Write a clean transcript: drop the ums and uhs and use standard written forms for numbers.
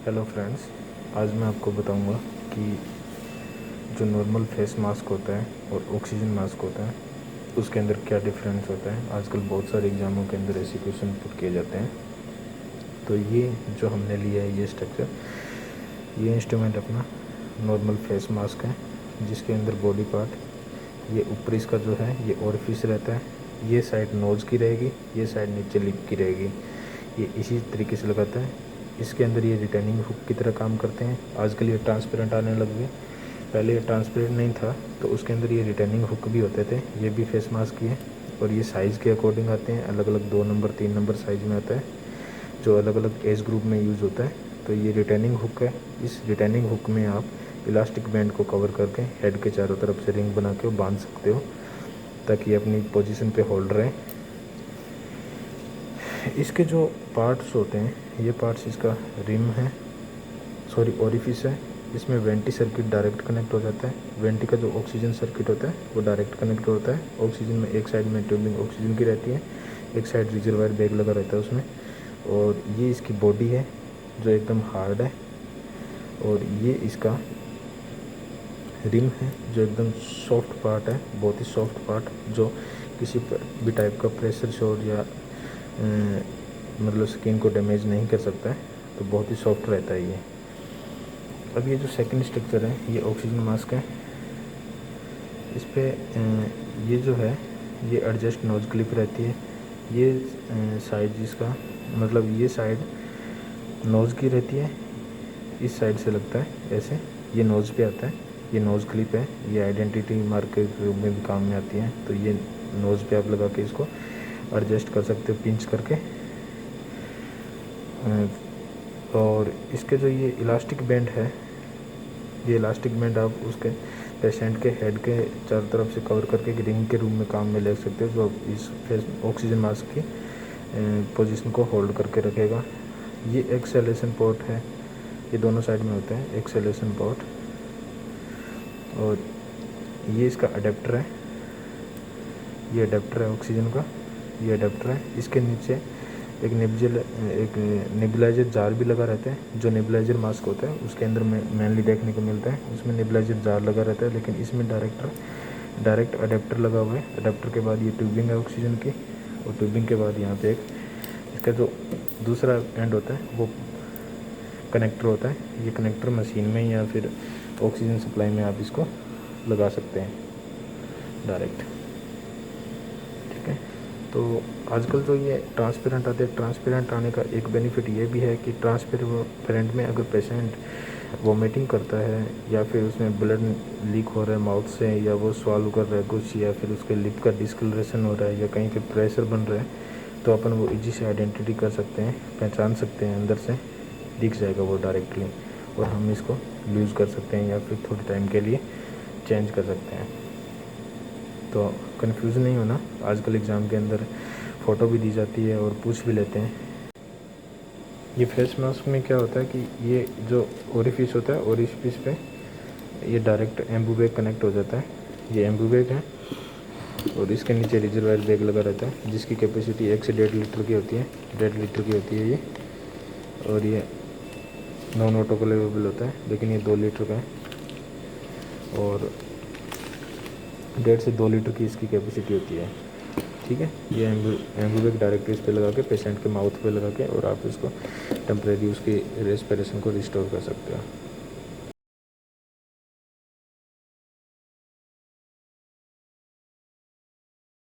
Hello friends, आज मैं आपको बताऊंगा कि जो नॉर्मल फेस मास्क होता है और ऑक्सीजन मास्क होता है उसके अंदर क्या डिफरेंस होता है। आजकल बहुत सारे एग्ज़ामों के अंदर ऐसे क्वेश्चन पुट किए जाते हैं। तो ये जो हमने लिया है ये स्ट्रक्चर, ये इंस्ट्रूमेंट अपना नॉर्मल फेस मास्क है, जिसके अंदर बॉडी पार्ट ये ऊपर इसका जो है ये ओरिफिस रहता है। ये साइड नोज़ की रहेगी, ये साइड नीचे लिप की रहेगी। ये इसी तरीके से लगाता है। इसके अंदर ये रिटर्निंग हुक की तरह काम करते हैं। आजकल ये ट्रांसपेरेंट आने लग गए, पहले ये ट्रांसपेरेंट नहीं था तो उसके अंदर ये रिटर्निंग हुक भी होते थे। ये भी फेस मास्क की है और ये साइज़ के अकॉर्डिंग आते हैं, अलग अलग 2 नंबर 3 नंबर साइज़ में आता है, जो अलग अलग एज ग्रुप में यूज़ होता है। तो ये रिटर्निंग हुक है। इस रिटर्निंग हुक में आप इलास्टिक बैंड को कवर करके हेड के चारों तरफ से रिंग बना के बांध सकते हो ताकि अपनी पोजीशन पे होल्ड रहे। इसके जो पार्ट्स होते हैं, ये पार्ट्स इसका रिम है, ओरिफिस है। इसमें वेंटी सर्किट डायरेक्ट कनेक्ट हो जाता है। वेंटी का जो ऑक्सीजन सर्किट होता है वो डायरेक्ट कनेक्ट होता है। ऑक्सीजन में एक साइड में ट्यूबिंग ऑक्सीजन की रहती है, एक साइड रिजर्वायर बैग लगा रहता है उसमें। और ये इसकी बॉडी है जो एकदम हार्ड है, और ये इसका रिम है जो एकदम सॉफ्ट पार्ट है, बहुत ही सॉफ्ट पार्ट, जो किसी भी टाइप का प्रेशर शॉट या मतलब स्किन को डैमेज नहीं कर सकता है। तो बहुत ही सॉफ्ट रहता है ये। अब ये जो सेकंड स्ट्रक्चर है ये ऑक्सीजन मास्क है। इस पर ये जो है ये एडजस्ट नोज क्लिप रहती है। ये साइड जिसका मतलब ये साइड नोज़ की रहती है, इस साइड से लगता है ऐसे, ये नोज़ पे आता है। ये नोज़ क्लिप है, ये आइडेंटिटी मार्क के रूप में भी काम में आती है। तो ये नोज़ पे आप लगा के इसको एडजस्ट कर सकते हो पिंच करके। और इसके जो ये इलास्टिक बैंड है, ये इलास्टिक बैंड आप उसके पेशेंट के हेड के चारों तरफ से कवर करके रिंग के रूप में काम में ले सकते हो, जो इस फेस ऑक्सीजन मास्क की पोजीशन को होल्ड करके रखेगा। ये एक्सेलेशन पोर्ट है, ये दोनों साइड में होते हैं एक्सेलेशन पोर्ट। और ये इसका अडेप्टर है, ये अडेप्टर है ऑक्सीजन का, ये अडेप्टर है। इसके नीचे एक नेबुलाइजर जार भी लगा रहता है। जो नेबुलाइजर मास्क होता है उसके अंदर में मेनली देखने को मिलता है, उसमें नेबुलाइजर जार लगा रहता है, लेकिन इसमें डायरेक्ट अडेप्टर लगा हुआ है। अडेप्टर के बाद ये ट्यूबिंग है ऑक्सीजन की, और ट्यूबिंग के बाद यहाँ पे एक इसका जो दूसरा एंड होता है वो कनेक्टर होता है। ये कनेक्टर मशीन में या फिर ऑक्सीजन सप्लाई में आप इसको लगा सकते हैं डायरेक्ट, ठीक है। तो आजकल जो ये ट्रांसपेरेंट आते हैं, ट्रांसपेरेंट आने का एक बेनिफिट ये भी है कि ट्रांसपेरेंट में अगर पेशेंट वॉमिटिंग करता है या फिर उसमें ब्लड लीक हो रहा है माउथ से, या वो स्वालो कर रहा है कुछ, या फिर उसके लिप का डिस्कलरेशन हो रहा है, या कहीं पे प्रेशर बन रहा है, तो अपन वो इजी से आइडेंटिटी कर सकते हैं, पहचान सकते हैं, अंदर से दिख जाएगा वो डायरेक्टली, और हम इसको लूज़ कर सकते हैं या फिर थोड़े टाइम के लिए चेंज कर सकते हैं। तो कंफ्यूज नहीं होना, आजकल एग्ज़ाम के अंदर फ़ोटो भी दी जाती है और पूछ भी लेते हैं। ये फेस मास्क में क्या होता है कि ये जो ओरिफिस होता है, ओरिफिस पे ये डायरेक्ट एम्बू बैग कनेक्ट हो जाता है। ये एम्बू बैग है और इसके नीचे रिजर्वायर बैग लगा रहता है, जिसकी कैपेसिटी 1 से 1.5 लीटर की होती है, 1.5 लीटर की होती है ये। और ये नॉन ऑटोक्लेवेबल होता है, लेकिन ये 2 लीटर का है, और 1.5 से 2 लीटर की इसकी कैपेसिटी होती है, ठीक है। ये एम्बू बैग डायरेक्ट इस पे लगा के पेशेंट के माउथ पे लगा के, और आप इसको टेम्परेरी उसकी रेस्पिरेशन को रिस्टोर कर सकते हो।